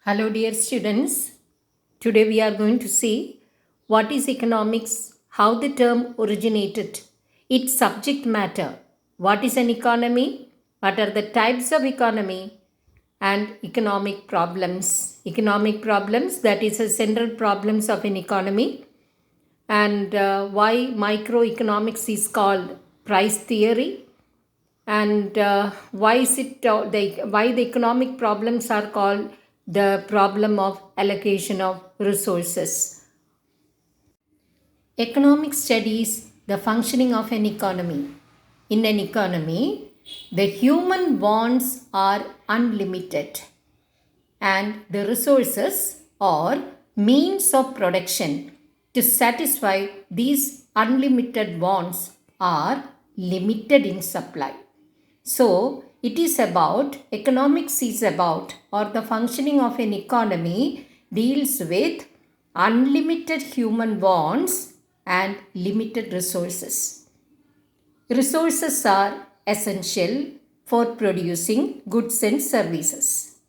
Hello, dear students. Today we are going to see what is economics, how the term originated, its subject matter, what is an economy, what are the types of economy, and economic problems. Economic problems, that is the central problems of an economy, and why microeconomics is called price theory, and why is it why the economic problems are called the problem of allocation of resources. Economics studies the functioning of an economy. In an economy, the human wants are unlimited and the resources or means of production to satisfy these unlimited wants are limited in supply. So, it is about, economics is about, or the functioning of an economy deals with unlimited human wants and limited resources. Resources are essential for producing goods and services.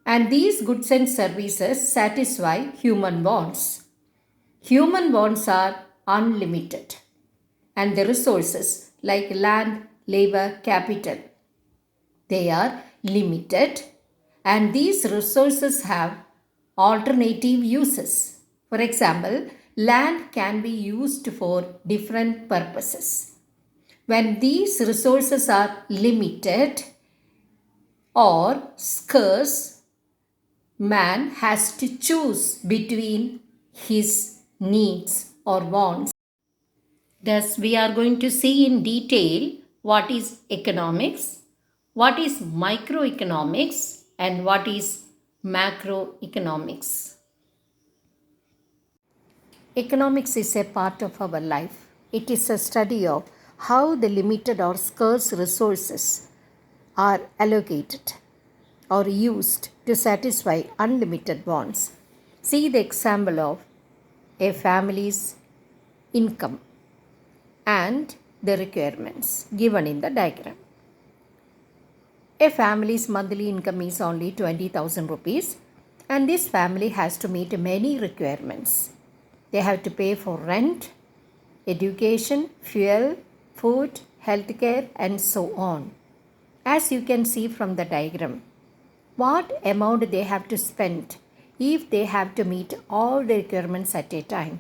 And these goods and services satisfy human wants. Human wants are unlimited. And the resources like land, labor, capital, they are limited, and these resources have alternative uses. For example, land can be used for different purposes. When these resources are limited or scarce, man has to choose between his needs or wants. Thus, we are going to see in detail what is economics, what is microeconomics, and what is macroeconomics. Economics is a part of our life. It is a study of how the limited or scarce resources are allocated or used to satisfy unlimited wants. See the example of a family's income and the requirements given in the diagram. A family's monthly income is only 20,000 rupees, and this family has to meet many requirements. They have to pay for rent, education, fuel, food, healthcare, and so on. As you can see from the diagram, what amount they have to spend if they have to meet all the requirements at a time?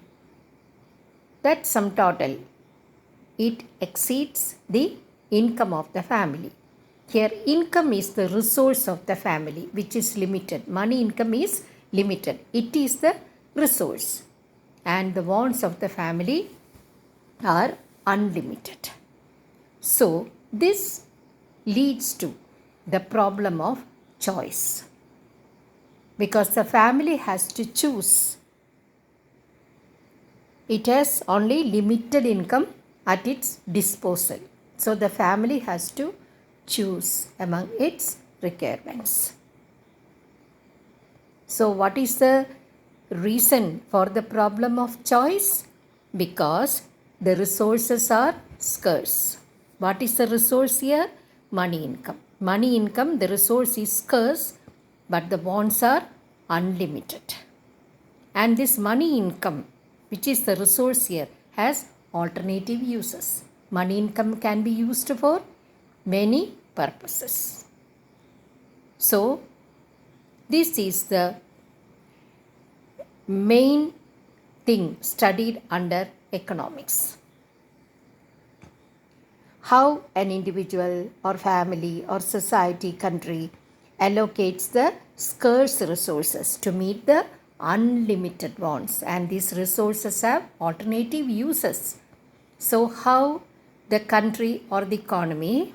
That sum total, it exceeds the income of the family. Here, income is the resource of the family, which is limited. Money income is limited. It is the resource. And the wants of the family are unlimited. So, this leads to the problem of choice. Because the family has to choose. It has only limited income at its disposal. So, the family has to choose among its requirements. So, what is the reason for the problem of choice? Because the resources are scarce. What is the resource here? Money income. Money income, the resource is scarce, but the wants are unlimited. And this money income, which is the resource here, has alternative uses. Money income can be used for many purposes. So, this is the main thing studied under economics. How an individual or family or society, country allocates the scarce resources to meet the unlimited wants, and these resources have alternative uses. So, how the country or the economy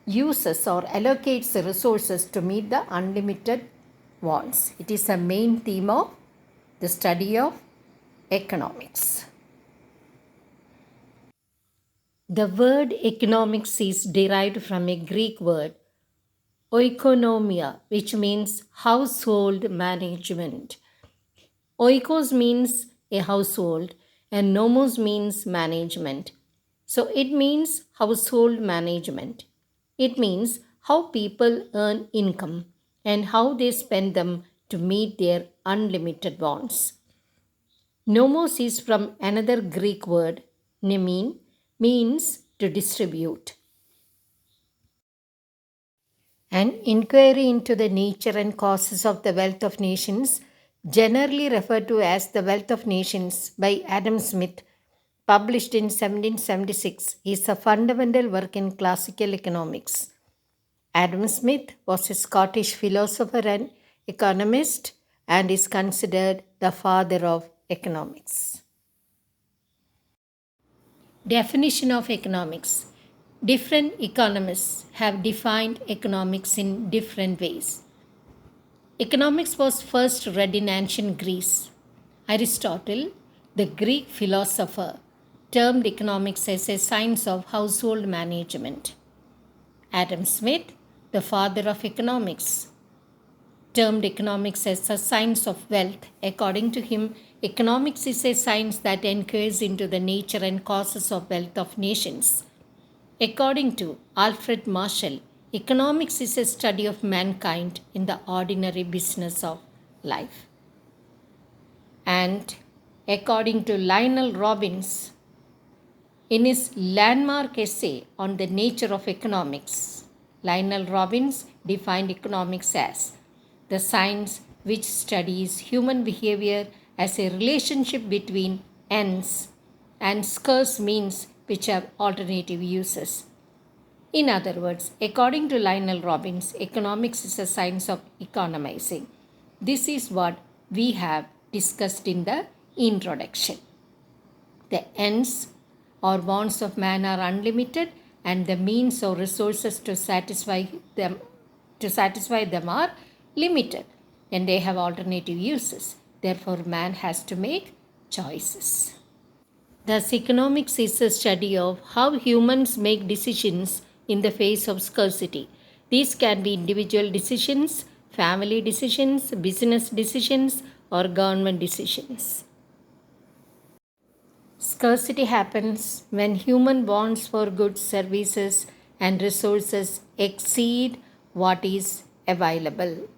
uses or allocates the resources to meet the unlimited wants. It is a main theme of the study of economics. The word economics is derived from a Greek word, oikonomia, which means household management. Oikos means a household and nomos means management. So it means household management. It means how people earn income and how they spend them to meet their unlimited wants. Nomos is from another Greek word, nemin, means to distribute. An inquiry into the nature and causes of the wealth of nations, generally referred to as The Wealth of Nations by Adam Smith, published in 1776, is a fundamental work in classical economics. Adam Smith was a Scottish philosopher and economist and is considered the father of economics. Definition of economics. Different economists have defined economics in different ways. Economics was first read in ancient Greece. Aristotle, the Greek philosopher, termed economics as a science of household management. Adam Smith, the father of economics, termed economics as a science of wealth. According to him, economics is a science that inquires into the nature and causes of wealth of nations. According to Alfred Marshall, economics is a study of mankind in the ordinary business of life. And according to Lionel Robbins, in his landmark essay on the nature of economics, Lionel Robbins defined economics as the science which studies human behavior as a relationship between ends and scarce means which have alternative uses. In other words, according to Lionel Robbins, economics is a science of economizing. This is what we have discussed in the introduction. The ends or wants of man are unlimited, and the means or resources to satisfy them are limited, and they have alternative uses. Therefore, man has to make choices. Thus, economics is a study of how humans make decisions in the face of scarcity. These can be individual decisions, family decisions, business decisions, or government decisions. Scarcity happens when human wants for goods, services, and resources exceed what is available.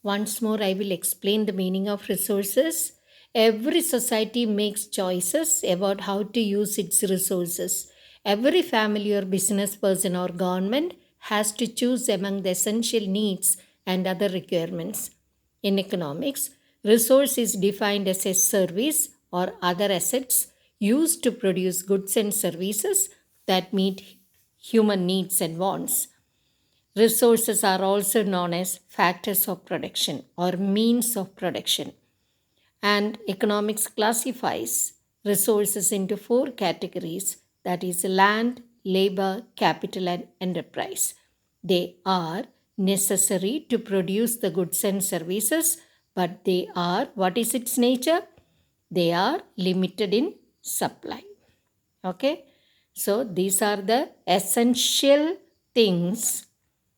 Once more, I will explain the meaning of resources. Every society makes choices about how to use its resources. Every family or business person or government has to choose among the essential needs and other requirements. In economics, resource is defined as a service or other assets used to produce goods and services that meet human needs and wants. Resources are also known as factors of production or means of production. And economics classifies resources into four categories, that is, land, labor, capital, and enterprise. They are necessary to produce the goods and services, but they are, what is its nature? They are limited in supply. Okay, so these are the essential things,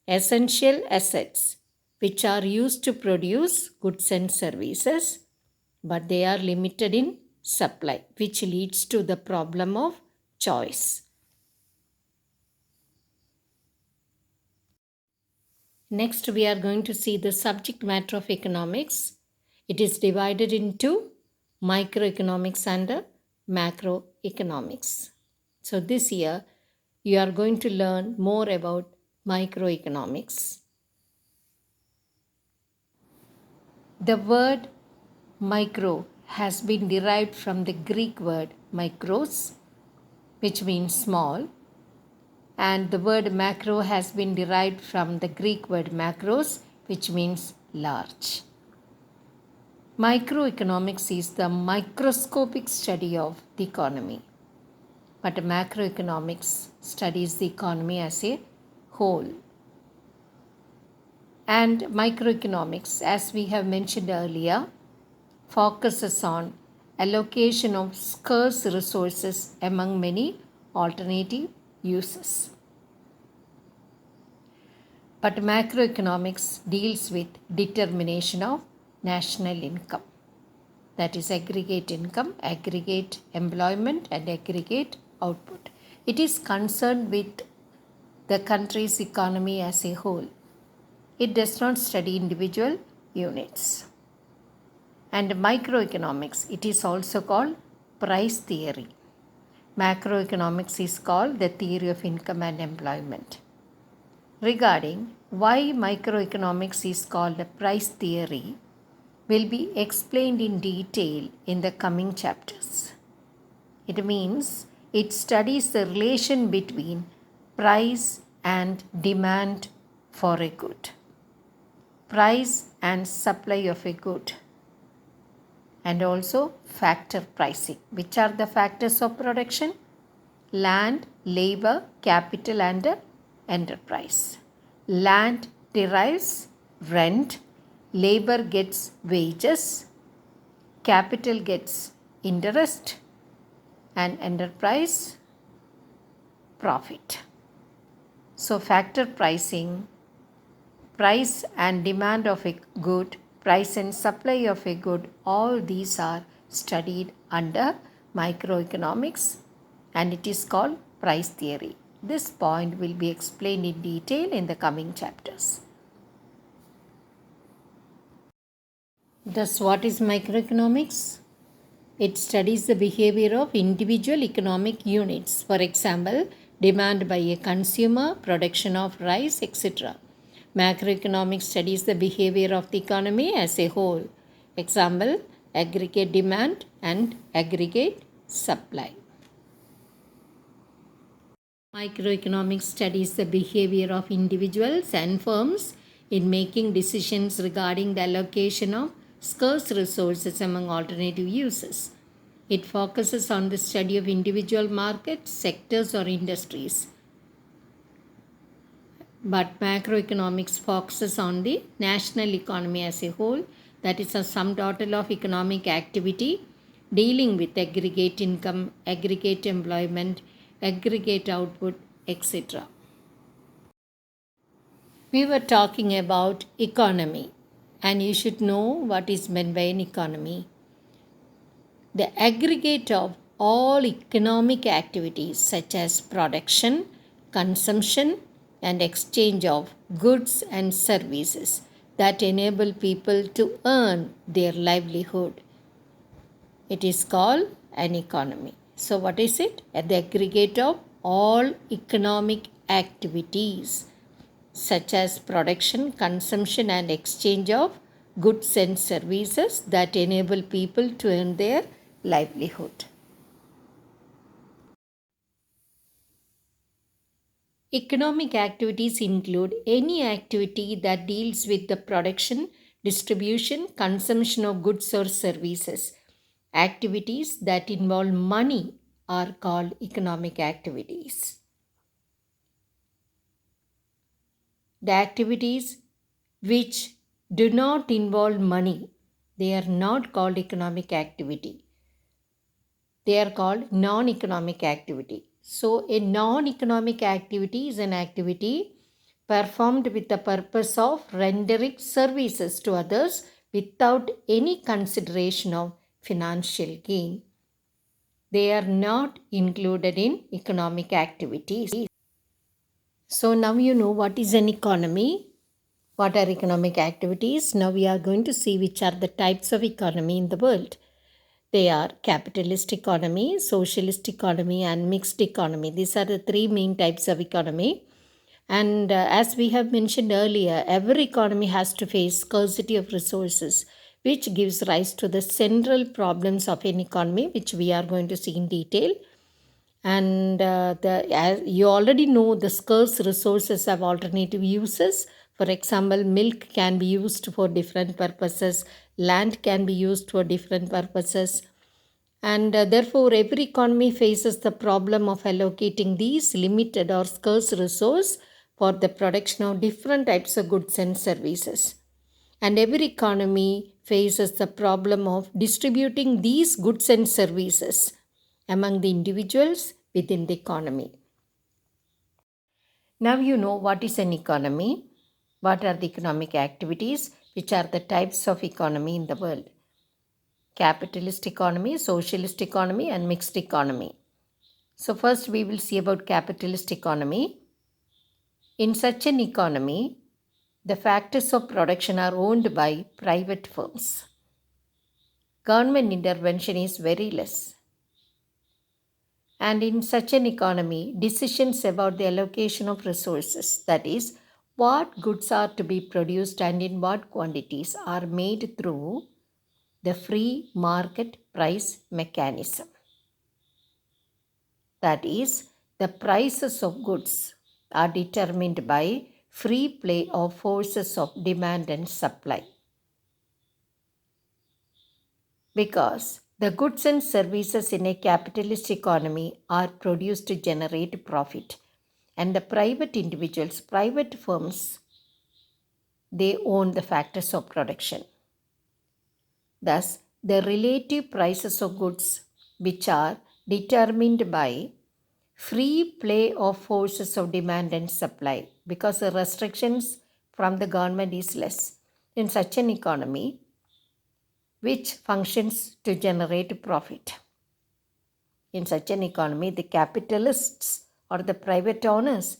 essential assets which are used to produce goods and services, but they are limited in supply, which leads to the problem of choice. Next, we are going to see the subject matter of economics. It is divided into microeconomics and macroeconomics. So this year, you are going to learn more about microeconomics. The word micro has been derived from the Greek word mikros, which means small, and the word macro has been derived from the Greek word macros, which means large. Microeconomics is the microscopic study of the economy, but macroeconomics studies the economy as a whole. And microeconomics, as we have mentioned earlier, focuses on allocation of scarce resources among many alternative uses. But macroeconomics deals with determination of national income, that is aggregate income, aggregate employment, and aggregate output. It is concerned with the country's economy as a whole. It does not study individual units. And microeconomics, it is also called price theory. Macroeconomics is called the theory of income and employment. Regarding why microeconomics is called a price theory will be explained in detail in the coming chapters. It means it studies the relation between price and demand for a good, price and supply of a good, and also factor pricing. Which are the factors of production? Land, labor, capital, and enterprise. Land derives rent, labor gets wages, capital gets interest, and enterprise profit. So, factor pricing, price and demand of a good, price and supply of a good, all these are studied under microeconomics and it is called price theory. This point will be explained in detail in the coming chapters. Thus, what is microeconomics? It studies the behavior of individual economic units. For example, demand by a consumer, production of rice, etc. Macroeconomics studies the behavior of the economy as a whole. Example, aggregate demand and aggregate supply. Microeconomics studies the behavior of individuals and firms in making decisions regarding the allocation of scarce resources among alternative uses. It focuses on the study of individual markets, sectors, or industries. But macroeconomics focuses on the national economy as a whole, that is a sum total of economic activity dealing with aggregate income, aggregate employment, aggregate output, etc. We were talking about economy, and you should know what is meant by an economy. The aggregate of all economic activities such as production, consumption, and exchange of goods and services that enable people to earn their livelihood. It is called an economy. So, what is it? The aggregate of all economic activities such as production, consumption, and exchange of goods and services that enable people to earn their livelihood. Economic activities include any activity that deals with the production, distribution, consumption of goods or services. Activities that involve money are called economic activities. The activities which do not involve money, they are not called economic activity. They are called non-economic activity. So, a non-economic activity is an activity performed with the purpose of rendering services to others without any consideration of financial gain. They are not included in economic activities. So, now you know what is an economy, what are economic activities. Now, we are going to see which are the types of economy in the world. They are capitalist economy, socialist economy, and mixed economy. These are the three main types of economy. And as we have mentioned earlier, every economy has to face scarcity of resources, which gives rise to the central problems of an economy, which we are going to see in detail. And as you already know, the scarce resources have alternative uses. For example, milk can be used for different purposes, land can be used for different purposes, and therefore every economy faces the problem of allocating these limited or scarce resource for the production of different types of goods and services. And every economy faces the problem of distributing these goods and services among the individuals within the economy. Now you know what is an economy, what are the economic activities, which are the types of economy in the world. Capitalist economy, socialist economy, and mixed economy. So first we will see about capitalist economy. In such an economy, the factors of production are owned by private firms. Government intervention is very less. And in such an economy, decisions about the allocation of resources, that is, what goods are to be produced and in what quantities, are made through the free market price mechanism. That is, the prices of goods are determined by free play of forces of demand and supply. Because the goods and services in a capitalist economy are produced to generate profit, and the private individuals, private firms, they own the factors of production. Thus, the relative prices of goods, which are determined by free play of forces of demand and supply, because the restrictions from the government is less in such an economy, which functions to generate profit. In such an economy, the capitalists or the private owners,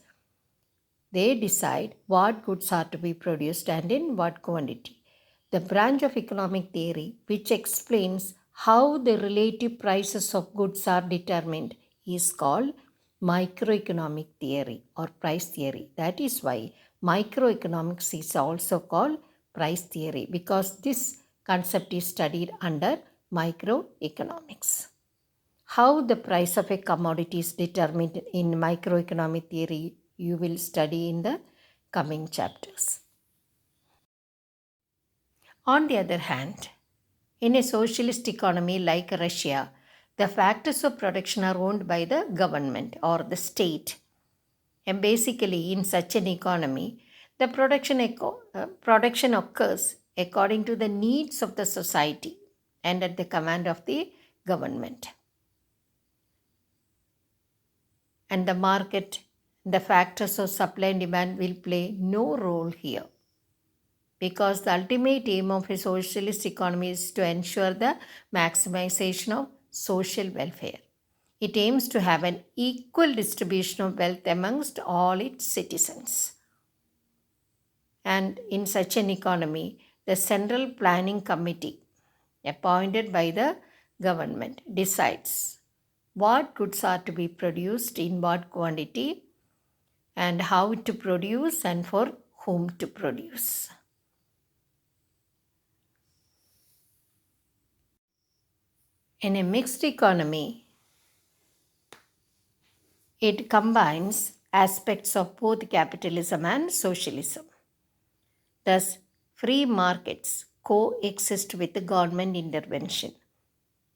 they decide what goods are to be produced and in what quantity. The branch of economic theory which explains how the relative prices of goods are determined is called microeconomic theory or price theory. That is why microeconomics is also called price theory, because this concept is studied under microeconomics. How the price of a commodity is determined in microeconomic theory, you will study in the coming chapters. On the other hand, in a socialist economy like Russia, the factors of production are owned by the government or the state. And basically, in such an economy, the production occurs according to the needs of the society and at the command of the government. And the market, the factors of supply and demand will play no role here, because the ultimate aim of a socialist economy is to ensure the maximization of social welfare. It aims to have an equal distribution of wealth amongst all its citizens. And in such an economy, the Central Planning Committee, appointed by the government, decides what goods are to be produced in what quantity and how to produce and for whom to produce. In a mixed economy, it combines aspects of both capitalism and socialism. Thus, free markets coexist with government intervention.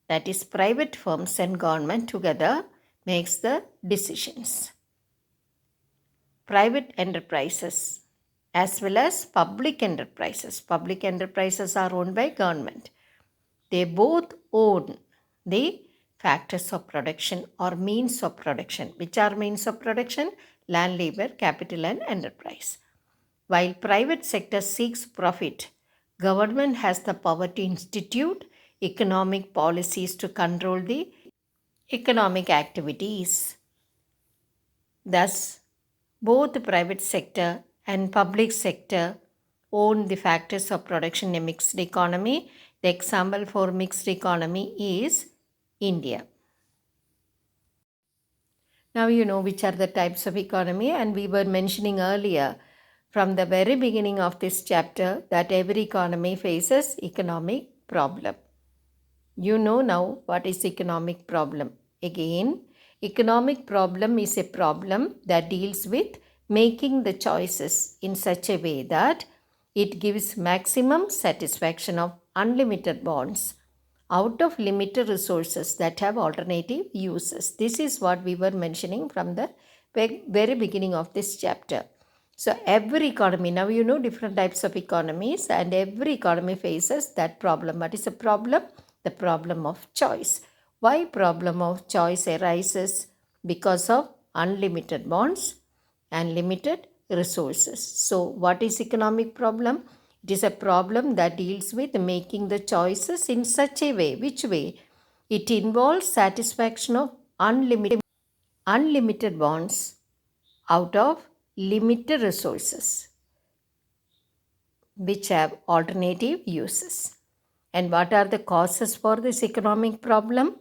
That is, private firms and government together makes the decisions. Private enterprises as well as public enterprises. Public enterprises are owned by government. They both own the factors of production or means of production. Which are means of production? Land, labor, capital and enterprise. While private sector seeks profit, government has the power to institute economic policies to control the economic activities. Thus, both the private sector and public sector own the factors of production in a mixed economy. The example for mixed economy is India. Now you know which are the types of economy, and we were mentioning earlier from the very beginning of this chapter that every economy faces economic problem. You know now what is economic problem. Again, economic problem is a problem that deals with making the choices in such a way that it gives maximum satisfaction of unlimited wants out of limited resources that have alternative uses. This is what we were mentioning from the very beginning of this chapter. So every economy, now you know different types of economies, and every economy faces that problem. What is the problem? The problem of choice. Why problem of choice arises? Because of unlimited wants and limited resources. So what is economic problem? It is a problem that deals with making the choices in such a way. Which way? It involves satisfaction of unlimited wants out of limited resources which have alternative uses. And what are the causes for this economic problem?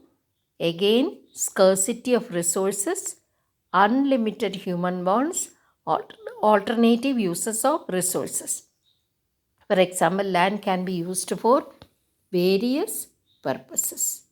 Again, scarcity of resources, unlimited human wants, alternative uses of resources. For example, land can be used for various purposes.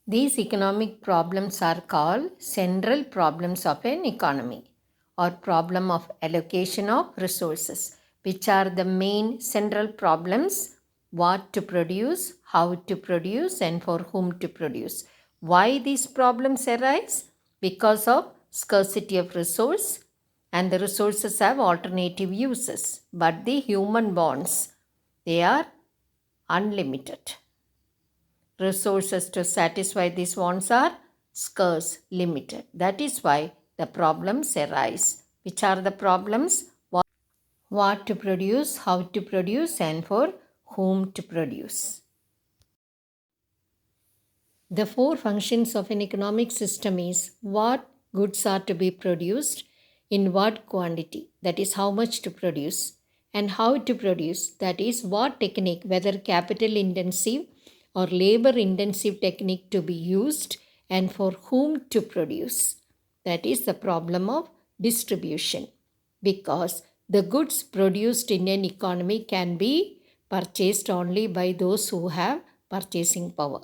These economic problems are called central problems of an economy or problem of allocation of resources, which are the main central problems: what to produce, how to produce, and for whom to produce. Why these problems arise? Because of scarcity of resource, and the resources have alternative uses, but the human wants, they are unlimited. Resources to satisfy these wants are scarce, limited. That is why the problems arise. Which are the problems? What to produce, how to produce, and for whom to produce. The four functions of an economic system is what goods are to be produced, in what quantity, that is how much to produce, and how to produce, that is what technique, whether capital intensive or labor intensive technique to be used, and for whom to produce, that is the problem of distribution. Because the goods produced in an economy can be purchased only by those who have purchasing power.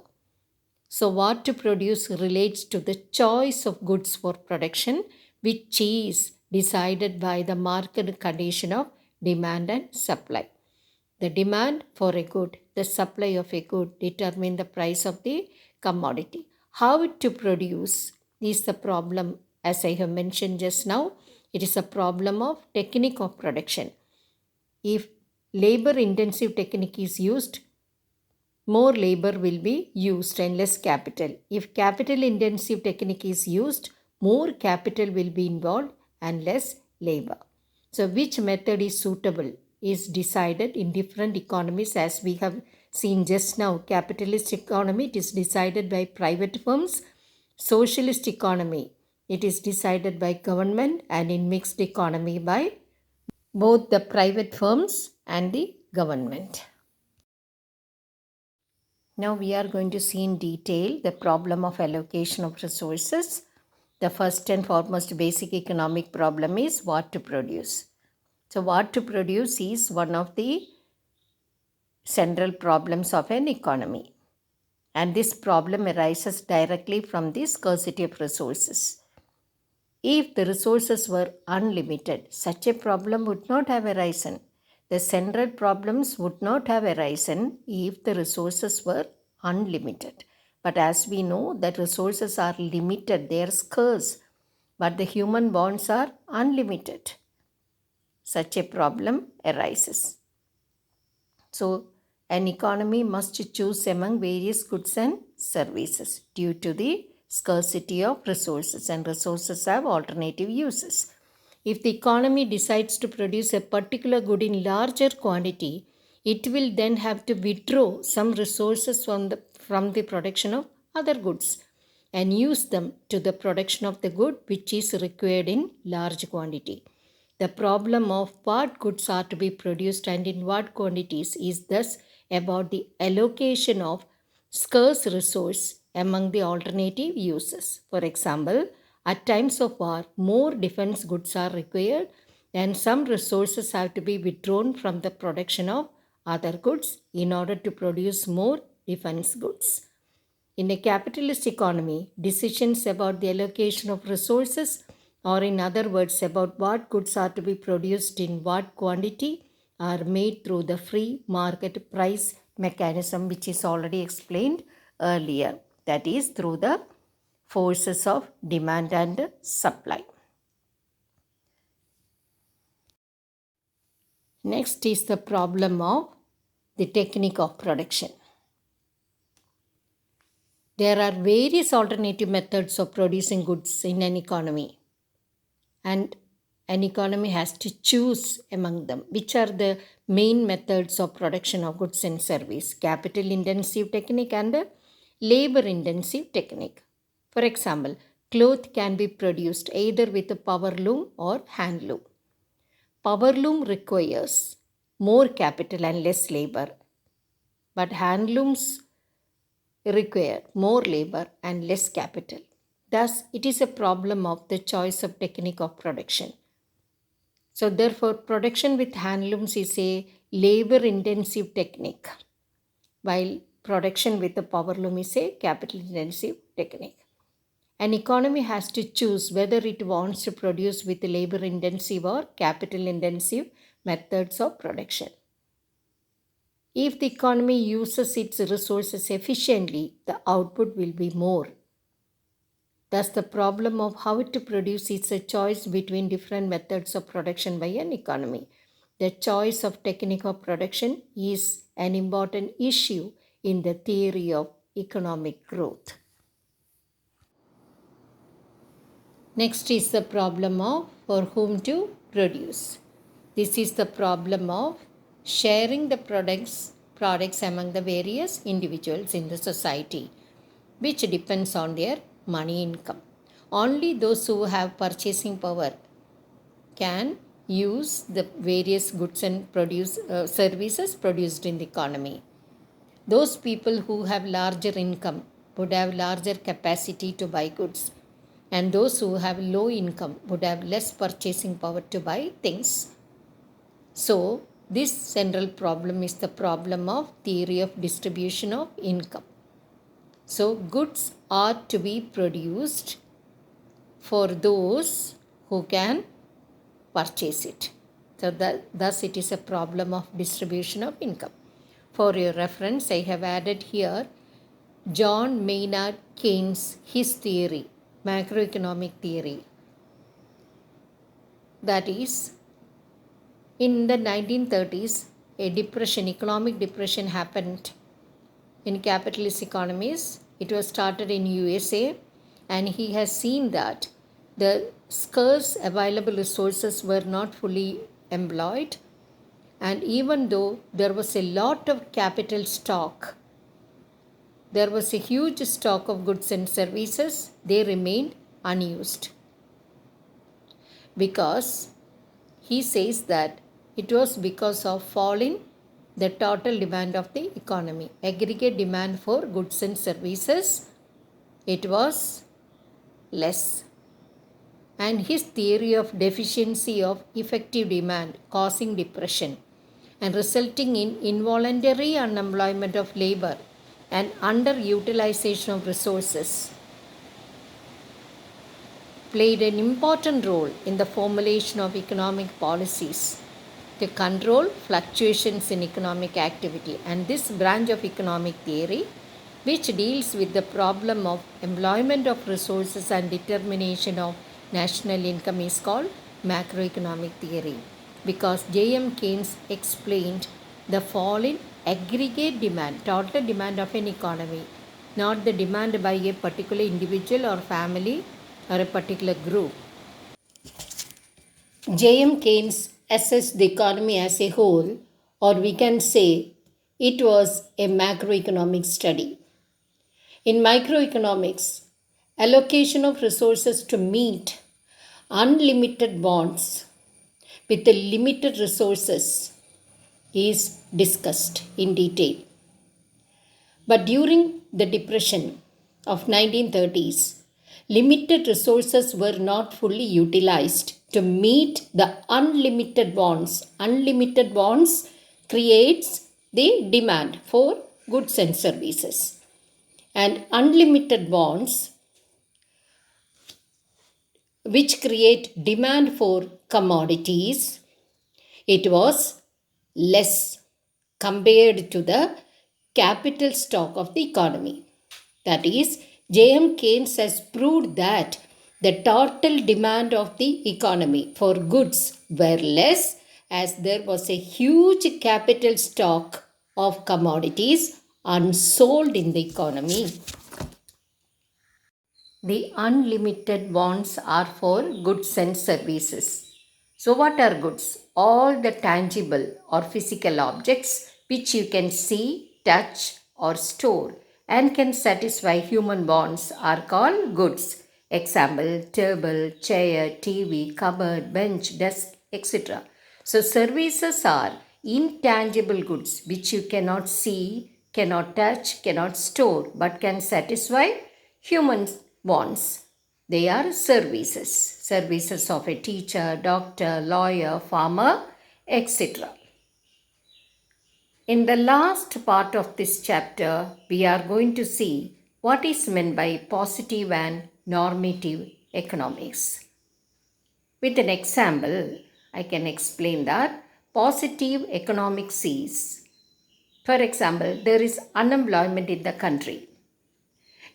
So, what to produce relates to the choice of goods for production, which is decided by the market condition of demand and supply. The demand for a good, the supply of a good determine the price of the commodity. How to produce is the problem, as I have mentioned just now. It is a problem of technique of production. If labor intensive technique is used, more labor will be used and less capital. If capital intensive technique is used, more capital will be involved and less labor. So, which method is suitable is decided in different economies, as we have seen just now. Capitalist economy, it is decided by private firms. Socialist economy, it is decided by government, and in mixed economy by both the private firms and the government. Now we are going to see in detail the problem of allocation of resources. The first and foremost basic economic problem is what to produce. So what to produce is one of the central problems of an economy. And this problem arises directly from the scarcity of resources. If the resources were unlimited, such a problem would not have arisen. The central problems would not have arisen if the resources were unlimited. But as we know that resources are limited, they are scarce, but the human bonds are unlimited. Such a problem arises. So, an economy must choose among various goods and services due to the scarcity of resources, and resources have alternative uses. If the economy decides to produce a particular good in larger quantity, it will then have to withdraw some resources from the production of other goods and use them to the production of the good which is required in large quantity. The problem of what goods are to be produced and in what quantities is thus about the allocation of scarce resource among the alternative uses. For example, at times of war, more defense goods are required and some resources have to be withdrawn from the production of other goods in order to produce more defense goods. In a capitalist economy, decisions about the allocation of resources, or in other words, about what goods are to be produced in what quantity, are made through the free market price mechanism, which is already explained earlier. That is, through the forces of demand and supply. Next is the problem of the technique of production. There are various alternative methods of producing goods in an economy, and an economy has to choose among them. Which are the main methods of production of goods and service? Capital intensive technique and labor intensive technique. For example, Cloth can be produced either with a power loom or hand loom. Power loom requires more capital and less labor, but hand looms require more labor and less capital. Thus, it is a problem of the choice of technique of production. So, therefore, production with hand looms is a labor intensive technique, while production with a power loom is a capital intensive technique. An economy has to choose whether it wants to produce with labor intensive or capital intensive methods of production. If the economy uses its resources efficiently, the output will be more. Thus, the problem of how to produce is a choice between different methods of production by an economy. The choice of technique of production is an important issue in the theory of economic growth. Next is the problem of for whom to produce. This is the problem of sharing the products among the various individuals in the society, which depends on their money income. Only those who have purchasing power can use the various goods and services produced in the economy. Those people who have larger income would have larger capacity to buy goods, and those who have low income would have less purchasing power to buy things. So, this central problem is the problem of theory of distribution of income. So, goods are to be produced for those who can purchase it. So, thus it is a problem of distribution of income. For your reference, I have added here John Maynard Keynes, his theory, macroeconomic theory. That is, in the 1930s, a depression, economic depression happened in capitalist economies. It was started in USA, and he has seen that the scarce available resources were not fully employed, and even though there was a lot of capital stock, there was a huge stock of goods and services, they remained unused. Because he says that it was because of fall in the total demand of the economy. Aggregate demand for goods and services, it was less. And his theory of deficiency of effective demand causing depression and resulting in involuntary unemployment of labor and underutilization of resources played an important role in the formulation of economic policies to control fluctuations in economic activity. And this branch of economic theory, which deals with the problem of employment of resources and determination of national income, is called macroeconomic theory, because J.M. Keynes explained the fall in aggregate demand, total demand of an economy, not the demand by a particular individual or family or a particular group. J.M. Keynes assessed the economy as a whole, or we can say it was a macroeconomic study. In microeconomics, allocation of resources to meet unlimited wants with the limited resources is discussed in detail. But during the depression of 1930s, limited resources were not fully utilized to meet the unlimited wants. Unlimited wants creates the demand for goods and services. And unlimited wants, which create demand for commodities, it was less compared to the capital stock of the economy. That is, J.M. Keynes has proved that the total demand of the economy for goods were less, as there was a huge capital stock of commodities unsold in the economy. The unlimited wants are for goods and services. So, what are goods? All the tangible or physical objects which you can see, touch, or store and can satisfy human wants are called goods. Example, table, chair, TV, cupboard, bench, desk, etc. So services are intangible goods which you cannot see, cannot touch, cannot store, but can satisfy human wants. They are services. Services of a teacher, doctor, lawyer, farmer, etc. In the last part of this chapter, we are going to see what is meant by positive and normative economics. With an example, I can explain that positive economics is, for example, there is unemployment in the country.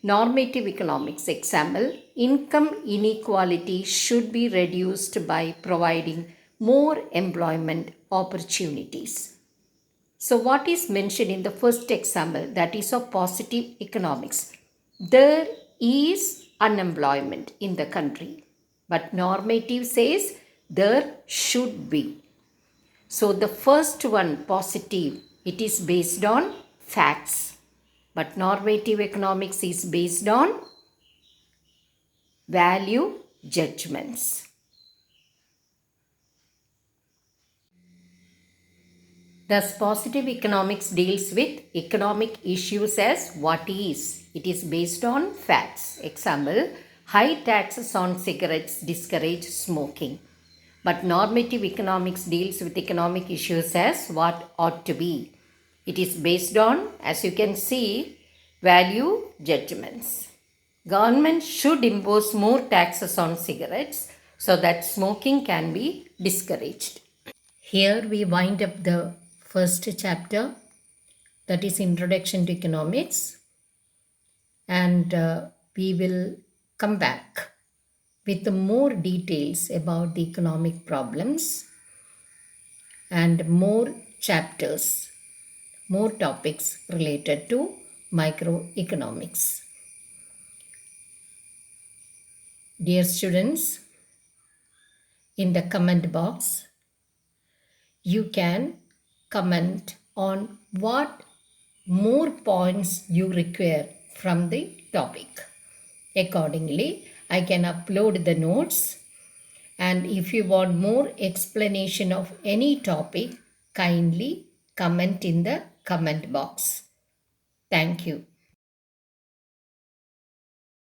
Normative economics example, income inequality should be reduced by providing more employment opportunities. So what is mentioned in the first example, that is of positive economics? There is unemployment in the country, but normative says there should be. So the first one, positive, it is based on facts, but normative economics is based on value judgments. Thus, positive economics deals with economic issues as what is. It is based on facts. Example, high taxes on cigarettes discourage smoking. But normative economics deals with economic issues as what ought to be. It is based on, as you can see, value judgments. Government should impose more taxes on cigarettes so that smoking can be discouraged. Here we wind up the first chapter, that is Introduction to Economics, and we will come back with more details about the economic problems and more chapters, more topics related to microeconomics. Dear students, in the comment box, you can comment on what more points you require from the topic. Accordingly, I can upload the notes, and if you want more explanation of any topic, kindly comment in the comment box. Thank you.